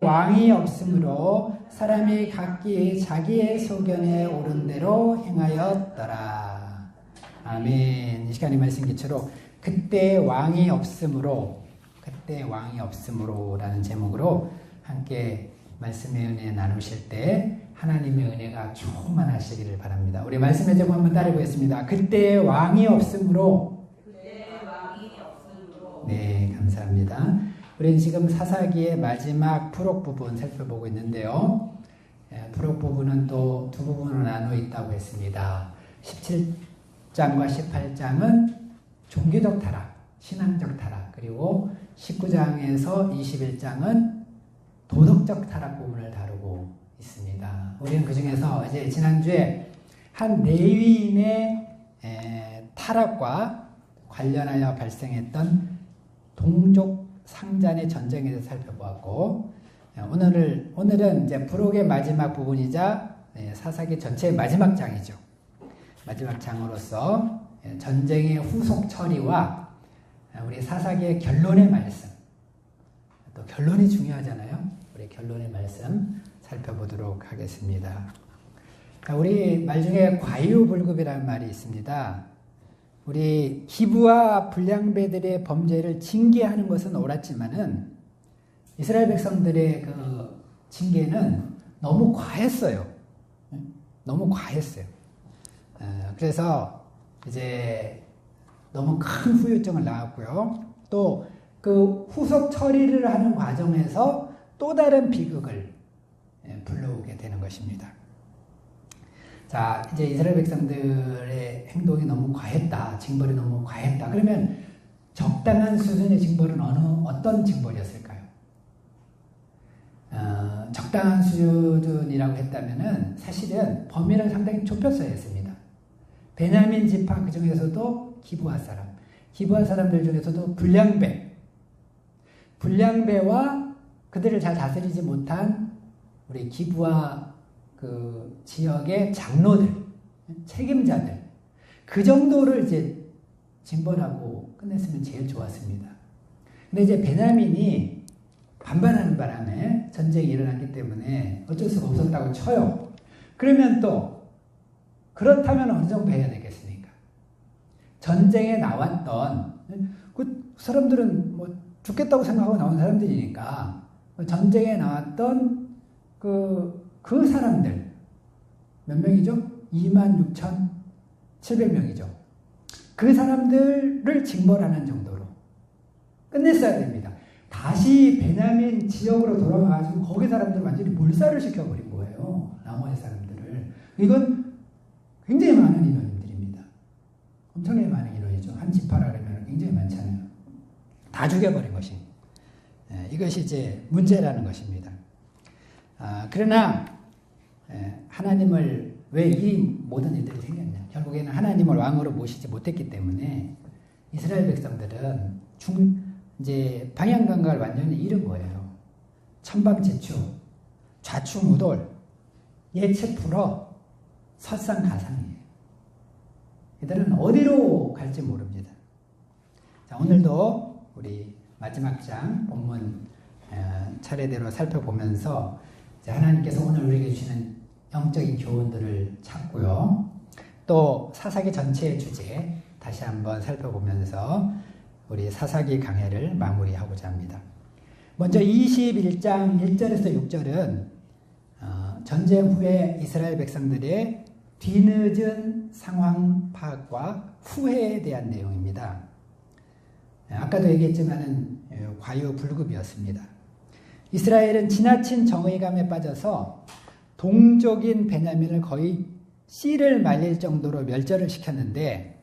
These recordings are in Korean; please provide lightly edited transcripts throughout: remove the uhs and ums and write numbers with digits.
왕이 없으므로 사람이 각기 자기의 소견에 옳은 대로 행하였더라. 아멘. 이 시간의 말씀 기초로 그때 왕이 없으므로 라는 제목으로 함께 말씀의 은혜 나누실 때 하나님의 은혜가 충만하시기를 바랍니다. 우리 말씀의 제목 한번 따라 보겠습니다. 그때 왕이 없으므로. 네, 감사합니다. 우리는 지금 사사기의 마지막 프록 부분 살펴보고 있는데요. 프록 부분은 또 두 부분으로 나눠 있다고 했습니다. 17장과 18장은 종교적 타락, 신앙적 타락, 그리고 19장에서 21장은 도덕적 타락 부분을 다루고 있습니다. 우리는 그 중에서 이제 지난주에 한 레위인의 타락과 관련하여 발생했던 동족 상잔의 전쟁에 대해서 살펴보았고, 오늘은 이제 프록의 마지막 부분이자 사사기 전체의 마지막 장이죠. 마지막 장으로서 전쟁의 후속 처리와 우리 사사기의 결론의 말씀, 또 결론이 중요하잖아요. 우리 결론의 말씀 살펴보도록 하겠습니다. 우리 말 중에 과유불급이라는 말이 있습니다. 우리 기부와 불량배들의 범죄를 징계하는 것은 옳았지만은 이스라엘 백성들의 그 징계는 너무 과했어요. 너무 과했어요. 그래서 이제 너무 큰 후유증을 낳았고요. 또 그 후속 처리를 하는 과정에서 또 다른 비극을 불러오게 되는 것입니다. 자, 이제 이스라엘 백성들의 행동이 너무 과했다, 징벌이 너무 과했다. 그러면 적당한 수준의 징벌은 어떤 징벌이었을까요? 적당한 수준이라고 했다면은 사실은 범위를 상당히 좁혔어야 했습니다. 베냐민 지파 그 중에서도 기브아 사람들 중에서도 불량배와 그들을 잘 다스리지 못한 우리 기브아 그 지역의 장로들, 책임자들, 그 정도를 이제 징벌하고 끝냈으면 제일 좋았습니다. 근데 이제 베냐민이 반발하는 바람에 전쟁이 일어났기 때문에 어쩔 수가 없었다고 쳐요. 그러면 또 그렇다면 어느 정도 해야 되겠습니까? 전쟁에 나왔던 그 사람들은 뭐 죽겠다고 생각하고 나온 사람들이니까 전쟁에 나왔던 그 사람들 몇 명이죠? 26,700명이죠. 그 사람들을 징벌하는 정도로 끝냈어야 됩니다. 다시 베냐민 지역으로 돌아가가지고 거기 사람들 완전히 몰살을 시켜버린 거예요. 나머지 사람들을. 이건 굉장히 많은 인원들입니다. 엄청나게 많은 인원이죠. 한 지파라 그러면 굉장히 많잖아요. 다 죽여버린 것입니다. 이것이 이제 문제라는 것입니다. 그러나 하나님을 왜 이 모든 일들이 생겼냐? 결국에는 하나님을 왕으로 모시지 못했기 때문에 이스라엘 백성들은 이제 방향 감각을 완전히 잃은 거예요. 천방지축, 좌충우돌, 예측불허, 설상가상이에요. 이들은 어디로 갈지 모릅니다. 자, 오늘도 우리 마지막 장 본문 차례대로 살펴보면서 하나님께서 오늘 우리에게 주시는 영적인 교훈들을 찾고요. 또 사사기 전체의 주제 다시 한번 살펴보면서 우리 사사기 강해를 마무리하고자 합니다. 먼저 21장 1절에서 6절은 전쟁 후에 이스라엘 백성들의 뒤늦은 상황 파악과 후회에 대한 내용입니다. 아까도 얘기했지만은 과유불급이었습니다. 이스라엘은 지나친 정의감에 빠져서 동족인 베냐민을 거의 씨를 말릴 정도로 멸절을 시켰는데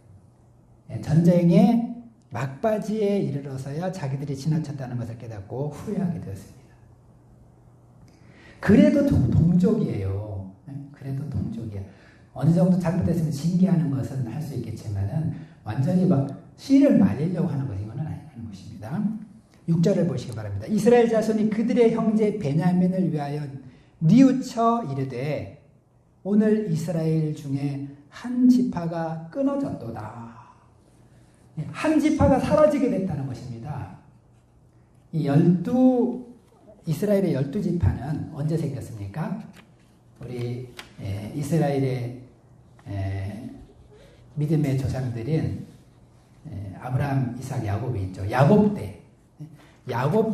전쟁의 막바지에 이르러서야 자기들이 지나쳤다는 것을 깨닫고 후회하게 되었습니다. 그래도 동족이에요. 그래도 동족이야. 어느 정도 잘못됐으면 징계하는 것은 할 수 있겠지만은 완전히 막 씨를 말리려고 하는 것 이거는 아니라는 것입니다. 6절을 보시기 바랍니다. 이스라엘 자손이 그들의 형제 베냐민을 위하여 뉘우쳐 이르되 오늘 이스라엘 중에 한 지파가 끊어졌도다. 한 지파가 사라지게 됐다는 것입니다. 이 12 이스라엘의 12지파는 언제 생겼습니까? 우리 이스라엘의 믿음의 조상들인 아브라함, 이삭, 야곱이 있죠. 야곱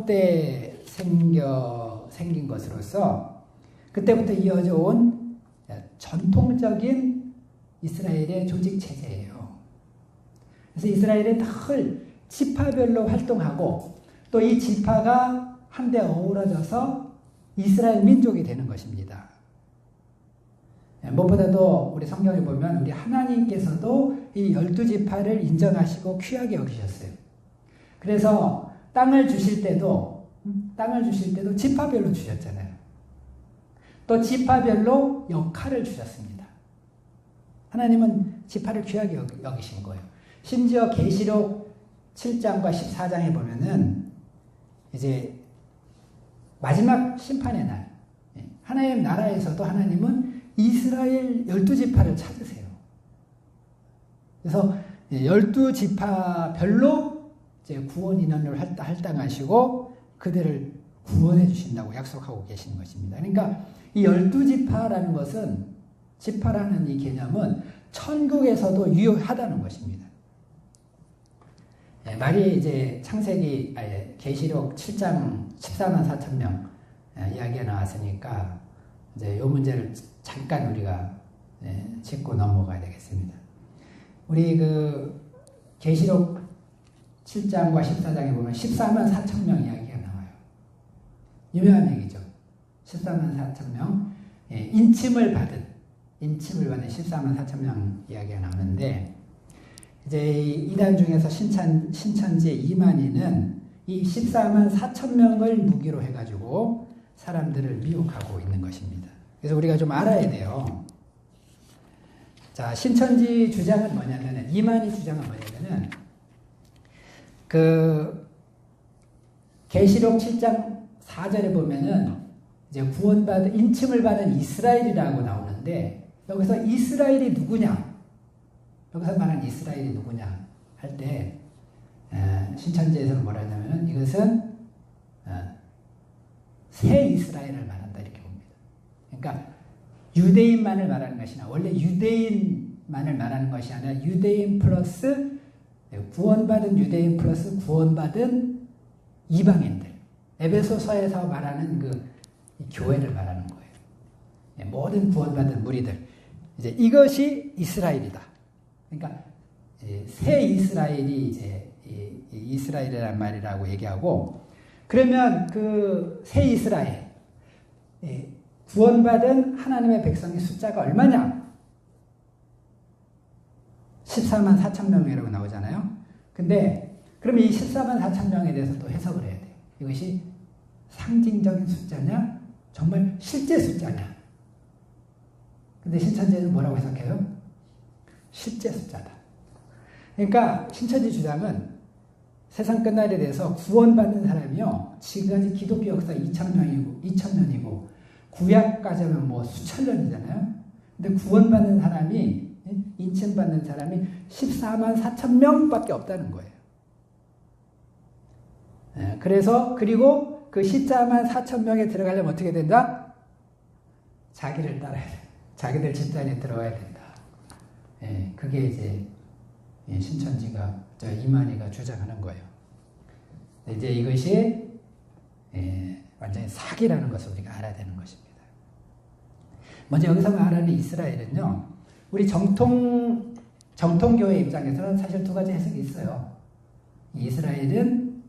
때 생긴 것으로서 그때부터 이어져 온 전통적인 이스라엘의 조직 체제예요. 그래서 이스라엘은 늘 지파별로 활동하고 또 이 지파가 한데 어우러져서 이스라엘 민족이 되는 것입니다. 무엇보다도 우리 성경에 보면 우리 하나님께서도 이 12지파를 인정하시고 귀하게 여기셨어요. 그래서 땅을 주실 때도 지파별로 주셨잖아요. 또 지파별로 역할을 주셨습니다. 하나님은 지파를 귀하게 여기신 거예요. 심지어 계시록 7장과 14장에 보면은 이제 마지막 심판의 날 하나님 나라에서도 하나님은 이스라엘 12지파를 찾으세요. 그래서 12지파별로 이제 구원 인원을 할당하시고 그들을 구원해 주신다고 약속하고 계시는 것입니다. 그러니까 이 12지파라는 것은, 지파라는 이 개념은 천국에서도 유효하다는 것입니다. 말이 이제 계시록 7장 14만 4천 명 이야기가 나왔으니까 이제 이 문제를 잠깐 우리가 짚고 넘어가야 되겠습니다. 우리 계시록 7장과 14장에 보면 14만 4천 명 이야기가 나와요. 유명한 얘기죠. 14만 4천 명 인침을 받은 14만 4천 명 이야기가 나오는데, 이제 이단 중에서 신천지의 이만희는 이 14만 4천 명을 무기로 해가지고 사람들을 미혹하고 있는 것입니다. 그래서 우리가 좀 알아야 돼요. 자, 신천지 주장은 뭐냐면은, 이만희 주장은 뭐냐면은, 계시록 7장 4절에 보면은 이제 인침을 받은 이스라엘이라고 나오는데, 여기서 이스라엘이 누구냐? 여기서 말하는 이스라엘이 누구냐 할 때 신천지에서는 뭐라 하냐면은 이것은 새 이스라엘을 말한다 이렇게 봅니다. 그러니까 유대인만을 말하는 것이 아니라, 원래 유대인만을 말하는 것이 아니라 유대인 플러스 구원받은 유대인 플러스 구원받은 이방인들, 에베소서에서 말하는 이 교회를 말하는 거예요. 모든 구원받은 무리들, 이제 이것이 이스라엘이다. 그러니까 새 이스라엘이 이제 이스라엘이라는 말이라고 얘기하고, 그러면 그 새 이스라엘, 구원받은 하나님의 백성의 숫자가 얼마냐? 14만 4천 명이라고 나오잖아요. 근데 그러면 이 14만 4천 명에 대해서 또 해석을 해야 돼요. 이것이 상징적인 숫자냐? 정말 실제 숫자냐? 근데 신천지에는 뭐라고 해석해요? 실제 숫자다. 그러니까 신천지 주장은 세상 끝날에 대해서 구원받는 사람이요, 지금까지 기독교 역사 2000년이고 구약까지 하면 뭐 수천 년이잖아요. 근데 구원받는 사람이, 인침받는 사람이 14만 4천 명밖에 없다는 거예요. 그리고 그 14만 4천 명에 들어가려면 어떻게 된다? 자기를 따라야 돼. 자기들 집단에 들어가야 된다. 그게 이제 신천지가, 이만희가 주장하는 거예요. 이제 이것이 완전히 사기라는 것을 우리가 알아야 되는 것입니다. 먼저 여기서 말하는 이스라엘은요, 우리 정통교회 입장에서는 사실 두 가지 해석이 있어요. 이스라엘은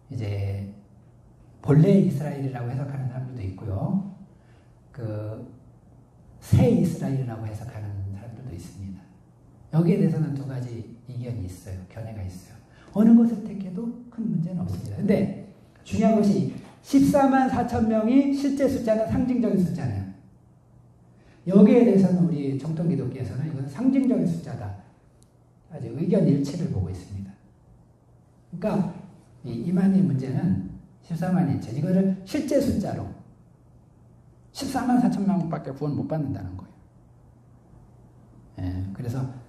이제 본래 이스라엘이라고 해석하는 사람들도 있고요, 새 이스라엘이라고 해석하는 사람들도 있습니다. 여기에 대해서는 두 가지 이견이 있어요. 견해가 있어요. 어느 것을 택해도 큰 문제는 없습니다. 근데 중요한 것이 14만 4천 명이 실제 숫자는 상징적인 숫자네요. 여기에 대해서는 우리 정통기독교에서는 이건 상징적인 숫자다. 아주 의견 일치를 보고 있습니다. 그러니까 이만희 문제는 14만 2천, 이거를 실제 숫자로 14만 4천 명밖에 구원 못 받는다는 거예요. 그래서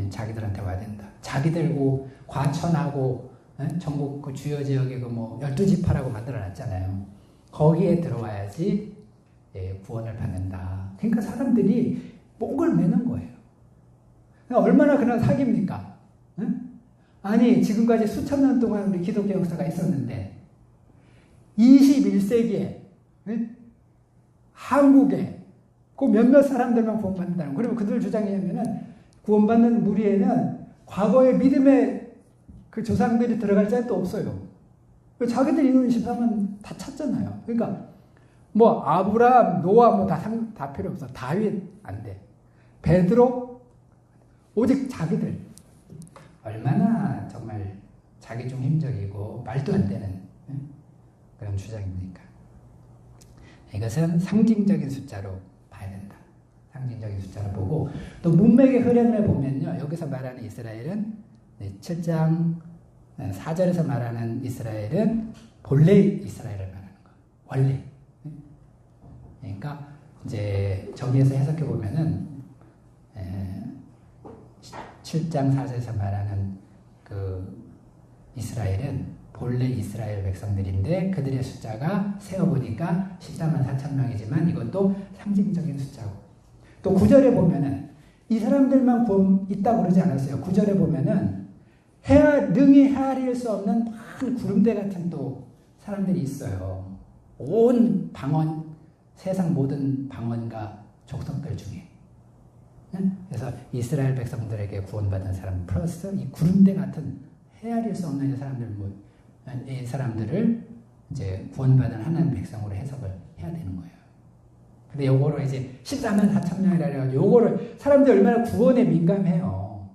자기들한테 와야 된다. 자기들고 과천하고 전국 그 주요 지역에 12지파라고 만들어놨잖아요. 거기에 들어와야지 구원을 받는다. 그러니까 사람들이 목을 매는 거예요. 그러니까 얼마나 그런 사기입니까? 응? 아니 지금까지 수천 년 동안 우리 기독교 역사가 있었는데 21세기에 응? 한국에 그 몇몇 사람들만 구원받는다는 거예요. 그러면 그들 주장에 의하면 구원받는 무리에는 과거의 믿음의 그 조상들이 들어갈 자도 없어요. 자기들 인원 24만 다 찾잖아요. 그러니까 뭐 아브라함, 노아 뭐 다 필요 없어. 다윗 안 돼. 베드로 오직 자기들. 얼마나 정말 자기중심적이고 말도 안 되는 그런 주장입니까? 이것은 상징적인 숫자로 봐야 된다. 상징적인 숫자로 보고 또 문맥의 흐름을 보면요. 여기서 말하는 이스라엘은 7장 4절에서 말하는 이스라엘은 본래 이스라엘을 말하는 거. 원래. 그러니까 이제 저기에서 해석해 보면은 7장 4절에서 말하는 그 이스라엘은 본래 이스라엘 백성들인데 그들의 숫자가 세어보니까 14만 4천 명이지만 이것도 상징적인 숫자고 또 9절에 보면은 이 사람들만 있다고 그러지 않았어요. 9절에 보면은 능히 헤아릴 수 없는 큰 구름대 같은 또 사람들이 있어요. 온 방언, 세상 모든 방언과 족속들 중에. 그래서 이스라엘 백성들에게 구원받은 사람 플러스 이 구름대 같은 헤아릴 수 없는 이 사람들을 이제 구원받은 하나님 백성으로 해석을 해야 되는 거예요. 근데 요거를 이제 14만 4천 명이라 해가지고 요거를 사람들이 얼마나 구원에 민감해요.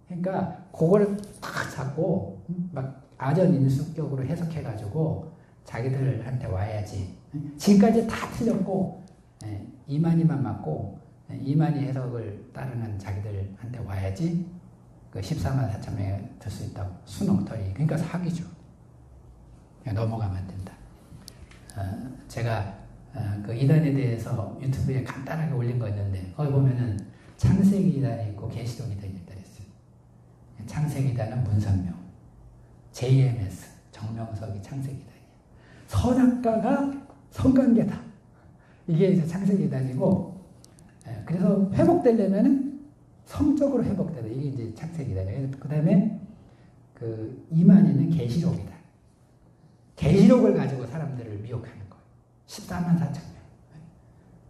그러니까 그거를 딱 잡고 막 아전인수격으로 해석해가지고 자기들한테 와야지. 지금까지 다 틀렸고 이만희만 맞고 이만희 해석을 따르는 자기들한테 와야지 그 14만 4천 명에 들 수 있다고. 순엉터리. 그러니까 사기죠. 넘어가면 안 된다. 제가 그 이단에 대해서 유튜브에 간단하게 올린 거 있는데 거기 보면은 창세기 이단이 있고 계시록 이단이 있다 그랬어요. 창세기 이단은 문선명, JMS 정명석이 창세기 이단이에요. 선악과가 성관계다. 이게 이제 창세기 이단이고 그래서 회복되려면은 성적으로 회복되다. 이게 이제 창세기 이단이에요. 그 다음에 그 이만희는 계시록이다. 계시록을 가지고 사람들을 미혹하는 거예요. 14만 4천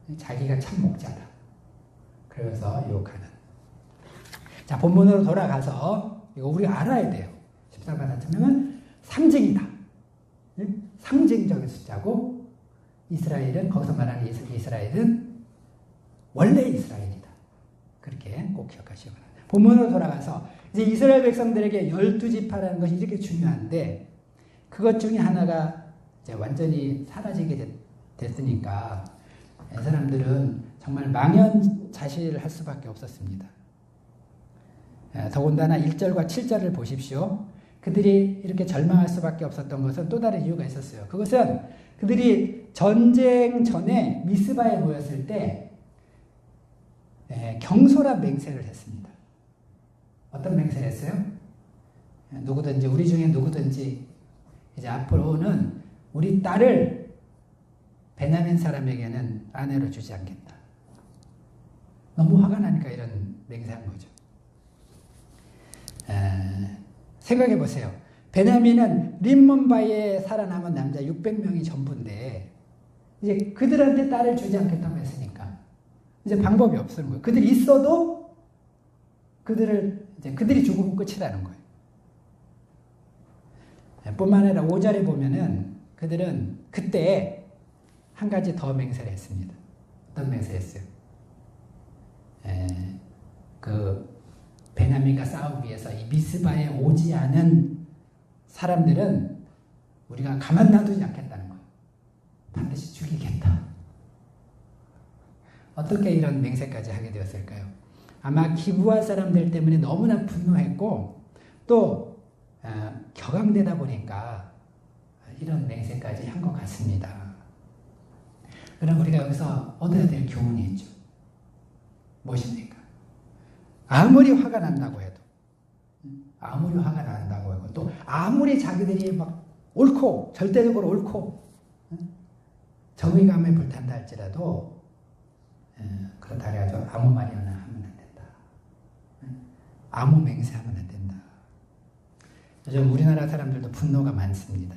명. 자기가 참 목자다. 그래서 유혹하는. 자, 본문으로 돌아가서 이거 우리가 알아야 돼요. 14만 4천 명은 상징이다. 상징적인 숫자고 이스라엘은 거기서 말하는 이스라엘은 원래 이스라엘이다. 그렇게 꼭 기억하시기 바랍니다. 본문으로 돌아가서 이제 이스라엘 백성들에게 12지파라는 것이 이렇게 중요한데 그것 중에 하나가 이제 완전히 사라지게 됐으니까 이 사람들은 정말 망연자실을 할 수밖에 없었습니다. 더군다나 1절과 7절을 보십시오. 그들이 이렇게 절망할 수밖에 없었던 것은 또 다른 이유가 있었어요. 그것은 그들이 전쟁 전에 미스바에 모였을 때 경솔한 맹세를 했습니다. 어떤 맹세를 했어요? 누구든지 우리 중에 누구든지 이제 앞으로는 우리 딸을 베냐민 사람에게는 아내로 주지 않겠다. 너무 화가 나니까 이런 맹세한 거죠. 생각해 보세요. 베냐민은 림몬바에 살아남은 남자 600명이 전부인데 이제 그들한테 딸을 주지 않겠다고 했으니까 이제 방법이 없는 거예요. 그들이 있어도 그들이 죽으면 끝이라는 거예요. 뿐만 아니라 5절에 보면은 그들은 그때 한 가지 더 맹세를 했습니다. 어떤 맹세를 했어요? 그 베냐민과 싸우기 위해서 이 미스바에 오지 않은 사람들은 우리가 가만 놔두지 않겠다는 거예요. 반드시 죽이겠다. 어떻게 이런 맹세까지 하게 되었을까요? 아마 기부할 사람들 때문에 너무나 분노했고 또 격앙되다 보니까 이런 맹세까지 한 것 같습니다. 그럼 우리가 여기서 얻어야 될 교훈이 있죠. 무엇입니까? 아무리 화가 난다고 해도 또 아무리 자기들이 막 옳고 절대적으로 옳고 정의감에 불탄다 할지라도 그렇다 그래가지고 아무 말이나 하면 안 된다. 아무 맹세하면 안 된다. 요즘 우리나라 사람들도 분노가 많습니다.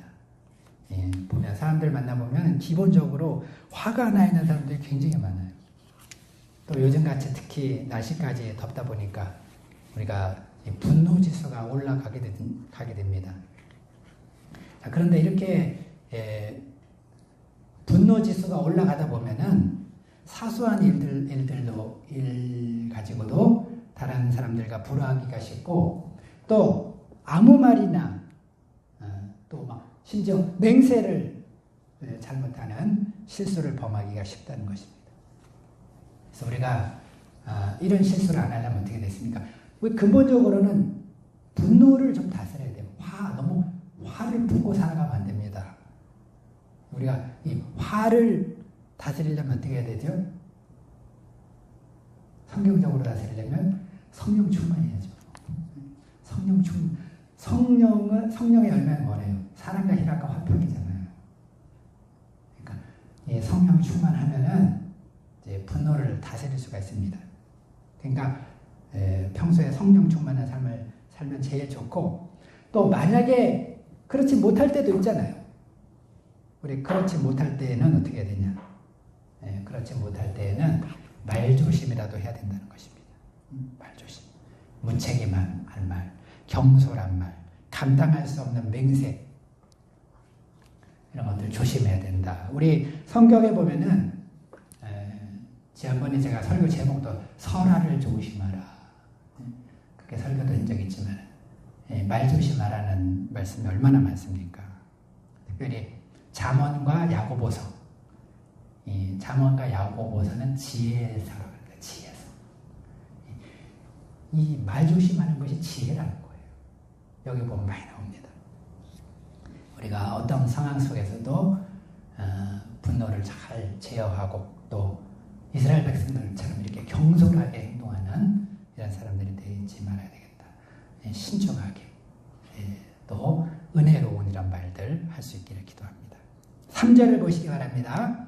보면 사람들 만나보면 기본적으로 화가 나 있는 사람들이 굉장히 많아요. 또 요즘같이 특히 날씨까지 덥다 보니까 우리가 분노지수가 올라가게 됩니다. 자, 그런데 이렇게 분노지수가 올라가다 보면은 사소한 일 가지고도 다른 사람들과 불화하기가 쉽고 또 아무 말이나 또 막 심지어 맹세를 잘못하는 실수를 범하기가 쉽다는 것입니다. 그래서 우리가 이런 실수를 안 하려면 어떻게 됐습니까? 근본적으로는 분노를 좀 다스려야 돼요. 너무 화를 품고 살아가면 안 됩니다. 우리가 이 화를 다스리려면 어떻게 해야 되죠? 성경적으로 다스리려면 성령 충만해야죠. 성령의 열매는 뭐래요? 사랑과 희락과 화평이잖아요. 그러니까 이 성령 충만하면은 이제 분노를 다스릴 수가 있습니다. 그러니까 평소에 성령 충만한 삶을 살면 제일 좋고 또 만약에 그렇지 못할 때도 있잖아요. 우리 그렇지 못할 때에는 어떻게 해야 되냐? 그렇지 못할 때에는 말조심이라도 해야 된다는 것입니다. 말조심. 무책임한 말, 경솔한 말, 감당할 수 없는 맹세 이런 것들 조심해야 된다. 우리 성경에 보면은 지난번에 제가 설교 제목도 설화를 조심하라. 그렇게 설교도 한 적이 있지만 말 조심하라는 말씀이 얼마나 많습니까? 특별히 잠언과 야고보서. 이 잠언과 야고보서는 지혜서라고 합니다. 지혜서. 이 말 조심하는 것이 지혜라는 거예요. 여기 보면 많이 나옵니다. 우리가 어떤 상황 속에서도 분노를 잘 제어하고 또 이스라엘 백성들처럼 이렇게 경솔하게 행동하는 이런 사람들이 되지 말아야 되겠다. 신중하게 또 은혜로운 이런 말들 할 수 있기를 기도합니다. 3절을 보시기 바랍니다.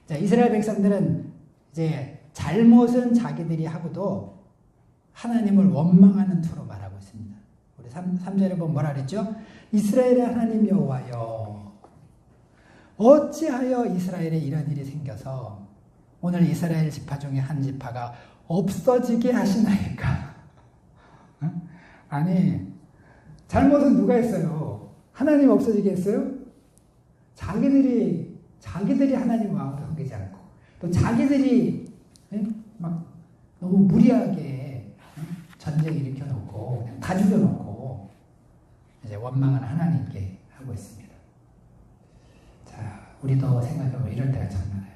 자, 이스라엘 백성들은 이제 잘못은 자기들이 하고도 하나님을 원망하는 투로 말하고 있습니다. 우리 3절에 보면 뭐라 그랬죠? 이스라엘의 하나님 여호와여, 어찌하여 이스라엘에 이런 일이 생겨서 오늘 이스라엘 지파 중에 한 지파가 없어지게 하시나이까? 아니, 잘못은 누가 했어요? 하나님 없어지게 했어요? 자기들이 하나님 마음을 섬기지 않고 또 자기들이 막 너무 무리하게 전쟁 일으켜놓고 그냥 다 죽여놓고 이제 원망은 하나님께 하고 있습니다. 자, 우리도 생각해보면 이럴 때가 참 많아요.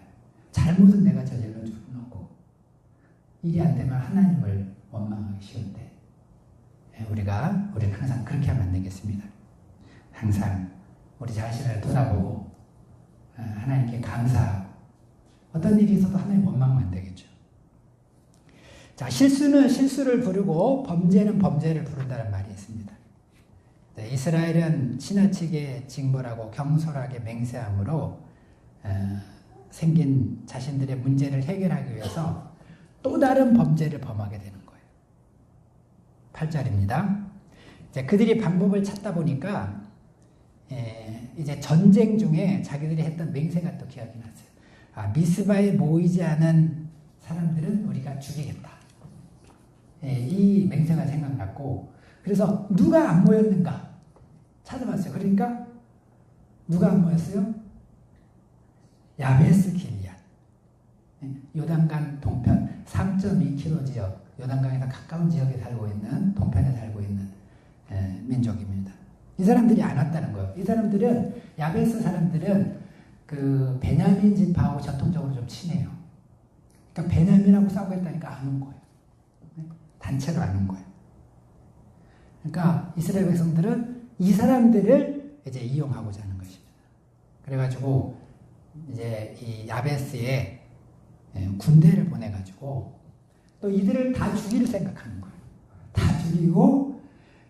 잘못은 내가 저질러 놓고 일이 안 되면 하나님을 원망하기 쉬운데 우리는 항상 그렇게 하면 안 되겠습니다. 항상 우리 자신을 돌아보고 하나님께 감사하고 어떤 일이 있어도 하나님 원망하면 안 되겠죠. 자, 실수는 실수를 부르고 범죄는 범죄를 부른다는 말이 있습니다. 네, 이스라엘은 지나치게 징벌하고 경솔하게 맹세함으로 생긴 자신들의 문제를 해결하기 위해서 또 다른 범죄를 범하게 되는 거예요. 8절입니다. 이제 그들이 방법을 찾다 보니까 이제 전쟁 중에 자기들이 했던 맹세가 또 기억이 났어요. 미스바에 모이지 않은 사람들은 우리가 죽이겠다. 이 맹세가 생각났고 그래서 누가 안 모였는가 찾아봤어요. 그러니까 누가 안 모였어요? 야베스 길리앗, 요단강 동편 3.2km 지역, 요단강에서 가까운 지역에 살고 있는 동편에 살고 있는 민족입니다. 이 사람들이 안 왔다는 거예요. 이 사람들은 야베스 사람들은 그 베냐민 지파하고 전통적으로 좀 친해요. 그러니까 베냐민하고 싸우고 있다니까 안 온 거예요. 단체로 안 온 거예요. 그러니까 이스라엘 백성들은 이 사람들을 이제 이용하고자 하는 것입니다. 그래가지고 이제 이 야베스에 군대를 보내가지고 또 이들을 다 죽일 생각하는 거예요. 다 죽이고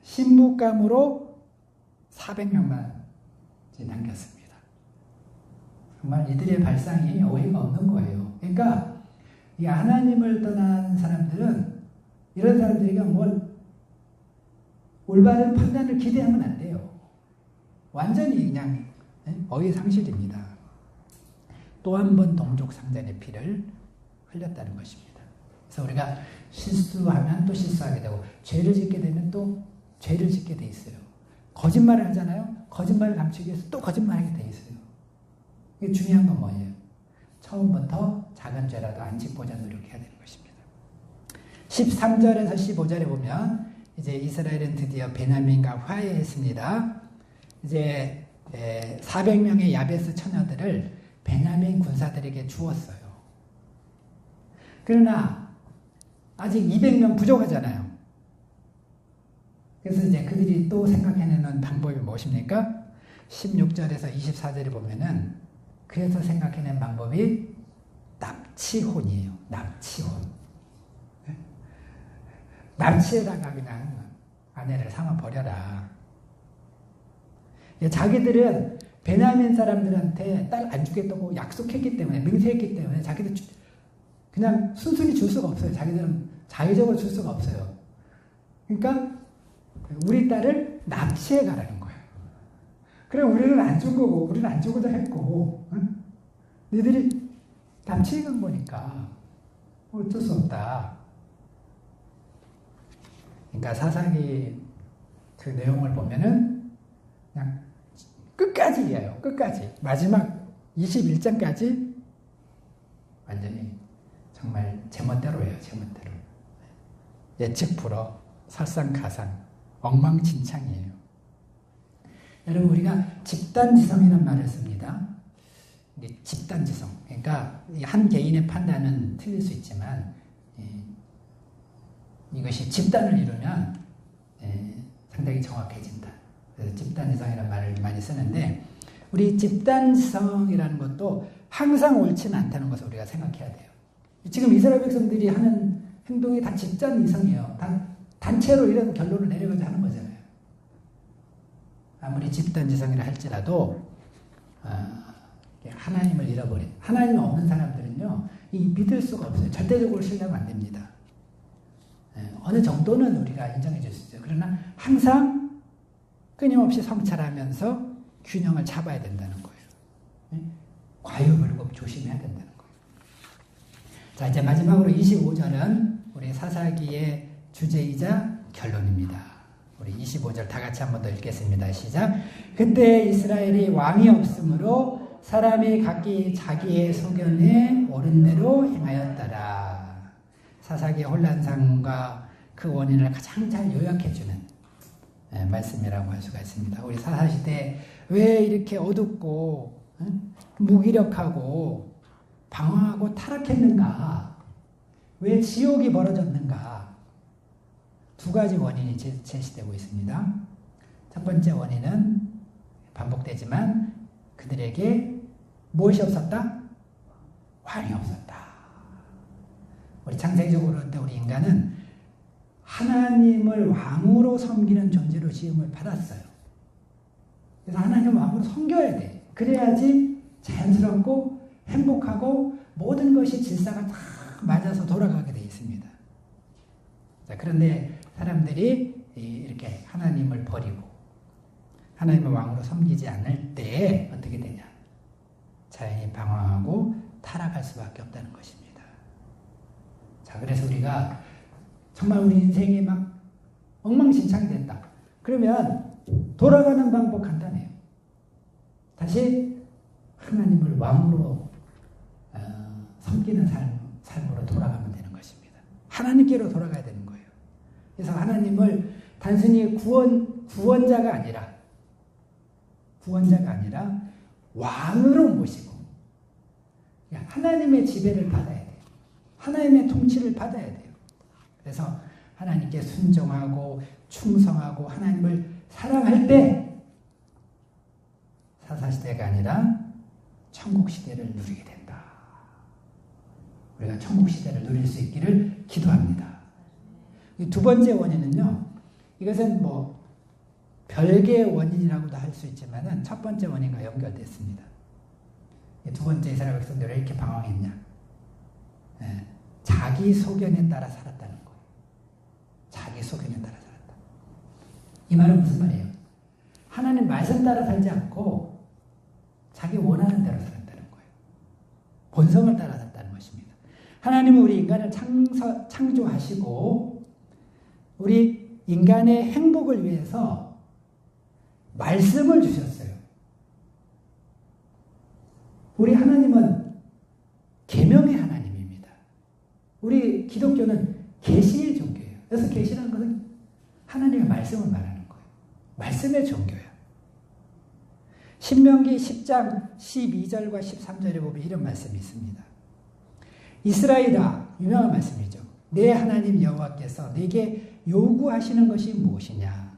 신부감으로 400명만 남겼습니다. 정말 이들의 발상이 어이가 없는 거예요. 그러니까 이 하나님을 떠난 사람들은 이런 사람들에게 뭘 올바른 판단을 기대하면 안 돼요. 완전히 그냥 어이상실입니다. 또 한 번 동족 상잔의 피를 흘렸다는 것입니다. 그래서 우리가 실수하면 또 실수하게 되고 죄를 짓게 되면 또 죄를 짓게 돼 있어요. 거짓말을 하잖아요. 거짓말을 감추기 위해서 또 거짓말하게 돼 있어요. 이게 중요한 건 뭐예요? 처음부터 작은 죄라도 안 짓고자 노력해야 되는 것입니다. 13절에서 15절에 보면 이제 이스라엘은 드디어 베냐민과 화해했습니다. 이제 400명의 야베스 처녀들을 베냐민 군사들에게 주었어요. 그러나 아직 200명 부족하잖아요. 그래서 이제 그들이 또 생각해내는 방법이 무엇입니까? 16절에서 24절에 보면은 그래서 생각해낸 방법이 납치혼이에요. 납치혼. 납치에다가 그냥 아내를 삼아 버려라. 자기들은 베냐민 사람들한테 딸 안 주겠다고 약속했기 때문에, 맹세했기 때문에 자기들 그냥 순순히 줄 수가 없어요. 자기들은 자의적으로 줄 수가 없어요. 그러니까 우리 딸을 납치해 가라는 거예요. 그래 우리는 안 준 거고 우리는 안 주고자 했고 응? 너희들이 납치해 간 거니까 어쩔 수 없다. 그러니까 사사기 그 내용을 보면은 그냥 끝까지예요. 끝까지. 마지막 21장까지 완전히 정말 제멋대로예요. 제멋대로. 예측 불허, 설상가상, 엉망진창이에요. 여러분 우리가 집단지성이라는 말을 씁니다. 집단지성. 그러니까 한 개인의 판단은 틀릴 수 있지만 이것이 집단을 이루면 상당히 정확해진다. 그래서 집단지성이라는 말을 많이 쓰는데 우리 집단지성이라는 것도 항상 옳지는 않다는 것을 우리가 생각해야 돼요. 지금 이스라엘 백성들이 하는 행동이 다 집단이성이에요. 다 단체로 이런 결론을 내려가자 하는 거잖아요. 아무리 집단지성이라 할지라도 하나님을 잃어버린 하나님 없는 사람들은요 믿을 수가 없어요. 절대적으로 신뢰하면 안 됩니다. 어느 정도는 우리가 인정해 줄 수 있어요. 그러나 항상 끊임없이 성찰하면서 균형을 잡아야 된다는 거예요. 과유불급 조심해야 된다는 거예요. 자, 이제 마지막으로 25절은 우리 사사기의 주제이자 결론입니다. 우리 25절 다 같이 한 번 더 읽겠습니다. 시작. 그때 이스라엘이 왕이 없으므로 사람이 각기 자기의 소견에 옳은 대로 행하였더라. 사사기의 혼란상과 그 원인을 가장 잘 요약해주는 말씀이라고 할 수가 있습니다. 우리 사사시대에 왜 이렇게 어둡고 무기력하고 방황하고 타락했는가? 왜 지옥이 벌어졌는가? 두 가지 원인이 제시되고 있습니다. 첫 번째 원인은 반복되지만 그들에게 무엇이 없었다? 왕이 없었다. 우리 창세기적으로 우리 인간은 하나님을 왕으로 섬기는 존재로 지음을 받았어요. 그래서 하나님 왕으로 섬겨야 돼. 그래야지 자연스럽고 행복하고 모든 것이 질서가 다 맞아서 돌아가게 돼 있습니다. 자, 그런데 사람들이 이렇게 하나님을 버리고 하나님을 왕으로 섬기지 않을 때 어떻게 되냐? 자연히 방황하고 타락할 수밖에 없다는 것입니다. 자, 그래서 우리가 정말 우리 인생이 막 엉망진창이 된다. 그러면 돌아가는 방법 간단해요. 다시 하나님을 왕으로 섬기는 삶으로 돌아가면 되는 것입니다. 하나님께로 돌아가야 되는 거예요. 그래서 하나님을 단순히 구원자가 아니라 왕으로 모시고 하나님의 지배를 받아야 돼요. 하나님의 통치를 받아야 돼요. 그래서 하나님께 순종하고 충성하고 하나님을 사랑할 때 사사시대가 아니라 천국시대를 누리게 된다. 우리가 천국시대를 누릴 수 있기를 기도합니다. 두 번째 원인은요. 이것은 뭐 별개의 원인이라고도 할 수 있지만 첫 번째 원인과 연결됐습니다. 두 번째 이스라엘 백성들이 왜 이렇게 방황했냐? 자기 소견에 따라 살았다는 거예요. 자기 소견에 따라 살았다. 이 말은 무슨 말이에요? 하나님 말씀 따라 살지 않고 자기 원하는 대로 살았다는 거예요. 본성을 따라 살았다는 것입니다. 하나님은 우리 인간을 창조하시고 우리 인간의 행복을 위해서 말씀을 주셨어요. 우리 하나님은 계명의 하나님입니다. 우리 기독교는 계시의 종교예요. 그래서 계시라는 것은 하나님의 말씀을 말하는 거예요. 말씀의 종교예요. 신명기 10장 12절과 13절에 보면 이런 말씀이 있습니다. 이스라엘아, 유명한 말씀이죠. 내 하나님 여호와께서 내게 요구하시는 것이 무엇이냐?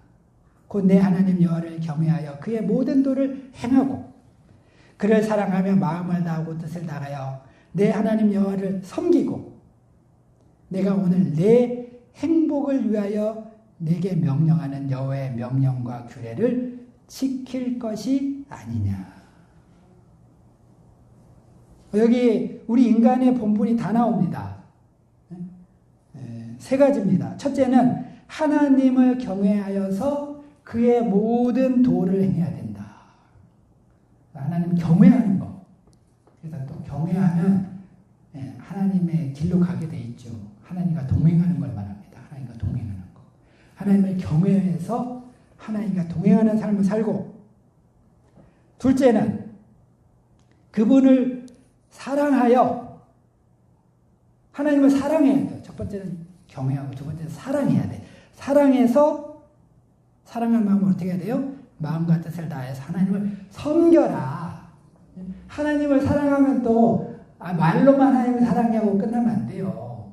곧 내 하나님 여호와를 경외하여 그의 모든 도를 행하고 그를 사랑하며 마음을 다하고 뜻을 다하여 내 하나님 여호와를 섬기고 내가 오늘 내 행복을 위하여 내게 명령하는 여호와의 명령과 규례를 지킬 것이 아니냐. 여기 우리 인간의 본분이 다 나옵니다. 세 가지입니다. 첫째는 하나님을 경외하여서 그의 모든 도를 행해야 된다. 하나님 경외하는 거. 그래서 또 경외하면 하나님의 길로 가게 돼 있죠. 하나님과 동행하는 걸 말합니다. 하나님과 동행하는 거. 하나님을 경외해서 하나님과 동행하는 삶을 살고, 둘째는 그분을 사랑하여 하나님을 사랑해야 돼요. 첫 번째는 경외하고 두 번째는 사랑해야 돼. 사랑해서 사랑하는 마음을 어떻게 해야 돼요? 마음과 뜻을 다해서 하나님을 섬겨라. 하나님을 사랑하면 또 말로만 하나님을 사랑하고 끝나면 안 돼요.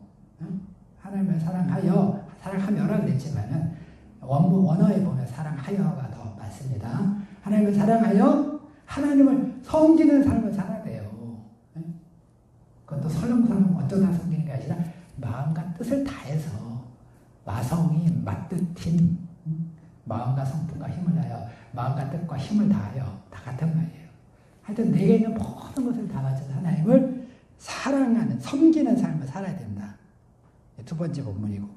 하나님을 사랑하며라 그랬지만은 원어에 보면 사랑하여가 더 맞습니다. 하나님을 사랑하여 하나님을 섬기는 삶을 살아야 돼요. 그것도 설렁설렁 어쩌다 섬기는 게 아니라 마음과 뜻을 다해서 마성이 맞뜻힌 마음과 성품과 힘을 다하여 마음과 뜻과 힘을 다하여 다 같은 말이에요. 하여튼 내게 있는 모든 것을 다 바쳐서 하나님을 사랑하는 섬기는 삶을 살아야 된다. 두 번째 본문이고,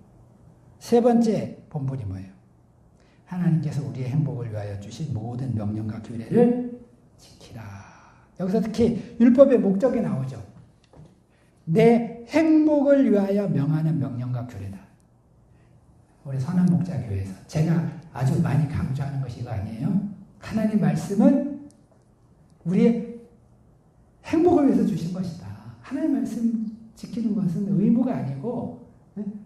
세 번째 본문이 뭐예요? 하나님께서 우리의 행복을 위하여 주신 모든 명령과 규례를 지키라. 여기서 특히 율법의 목적이 나오죠. 내 행복을 위하여 명하는 명령과 규례다. 우리 선한목자교회에서 제가 아주 많이 강조하는 것이 이거 아니에요? 하나님 말씀은 우리의 행복을 위해서 주신 것이다. 하나님 말씀 지키는 것은 의무가 아니고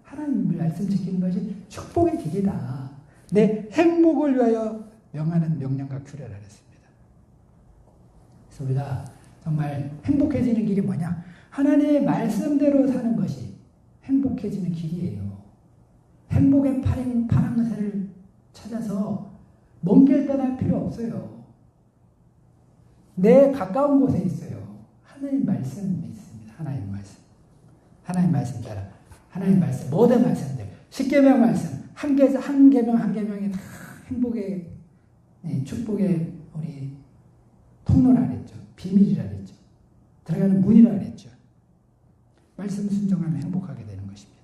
하나님 말씀 지키는 것이 축복의 길이다. 내 행복을 위하여 명하는 명령과 규례라 그랬습니다. 그래서 우리가 정말 행복해지는 길이 뭐냐? 하나님의 말씀대로 사는 것이 행복해지는 길이에요. 행복의 파랑새를 찾아서 먼 길 떠날 필요 없어요. 내 가까운 곳에 있어요. 하나님 말씀이 있습니다. 하나님 말씀. 하나님 말씀 따라. 하나님 말씀. 모든 말씀들. 십계명 말씀. 한 계명이 다 행복의, 축복의 우리 통로라 그랬죠. 비밀이라 그랬죠. 들어가는 문이라 그랬죠. 말씀 순종하면 행복하게 되는 것입니다.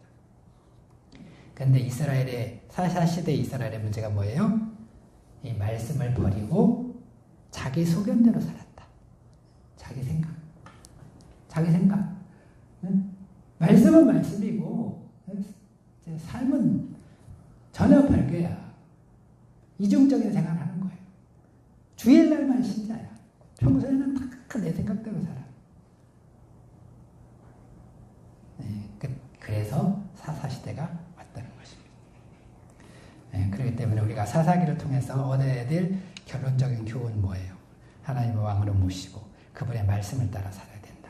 그런데 사사시대 이스라엘의 문제가 뭐예요? 이 말씀을 버리고 자기 소견대로 살았다. 자기 생각. 말씀은 말씀이고 삶은 전혀 별개야. 이중적인 생활을 하는 거예요. 주일날만 신자야. 평소에는 다 내 생각대로 살아. 그래서 사사시대가 왔다는 것입니다. 그렇기 때문에 우리가 사사기를 통해서 얻어야 될 결론적인 교훈은 뭐예요? 하나님의 왕으로 모시고 그분의 말씀을 따라 살아야 된다.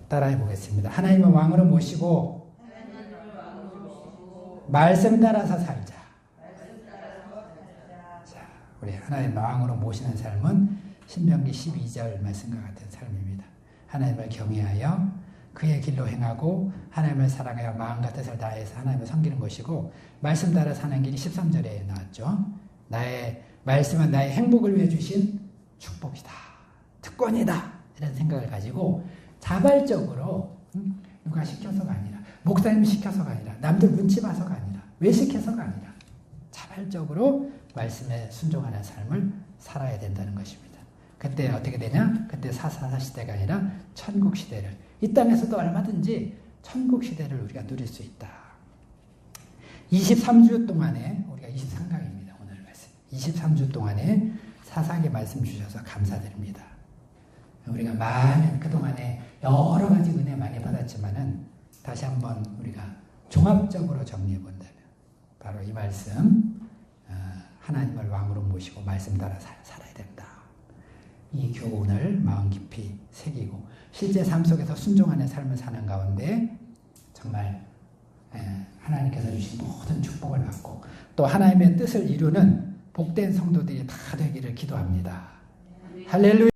따라해 보겠습니다. 하나님의 왕으로 모시고 말씀 따라서 살자. 자, 우리 하나님의 왕으로 모시는 삶은 신명기 12절 말씀과 같은 삶입니다. 하나님을 경외하여 그의 길로 행하고 하나님을 사랑하여 마음과 뜻을 다해서 하나님을 섬기는 것이고, 말씀 따라 사는 길이 13절에 나왔죠. 나의 말씀은 나의 행복을 위해 주신 축복이다. 특권이다. 이런 생각을 가지고 자발적으로 누가 시켜서가 아니라 목사님이 시켜서가 아니라 남들 눈치 봐서가 아니라 외식해서가 아니라 자발적으로 말씀에 순종하는 삶을 살아야 된다는 것입니다. 그때 어떻게 되냐? 그때 사사사 시대가 아니라 천국 시대를 이 땅에서도 얼마든지 천국 시대를 우리가 누릴 수 있다. 23주 동안에 우리가 23강입니다. 오늘 말씀. 23주 동안에 사사기 말씀 주셔서 감사드립니다. 우리가 많은 그동안에 여러 가지 은혜 많이 받았지만은 다시 한번 우리가 종합적으로 정리해 본다면 바로 이 말씀 하나님을 왕으로 모시고 말씀 따라 살아야 된다. 이 교훈을 마음 깊이 새기고 실제 삶 속에서 순종하는 삶을 사는 가운데 정말 하나님께서 주신 모든 축복을 받고 또 하나님의 뜻을 이루는 복된 성도들이 다 되기를 기도합니다. 할렐루야.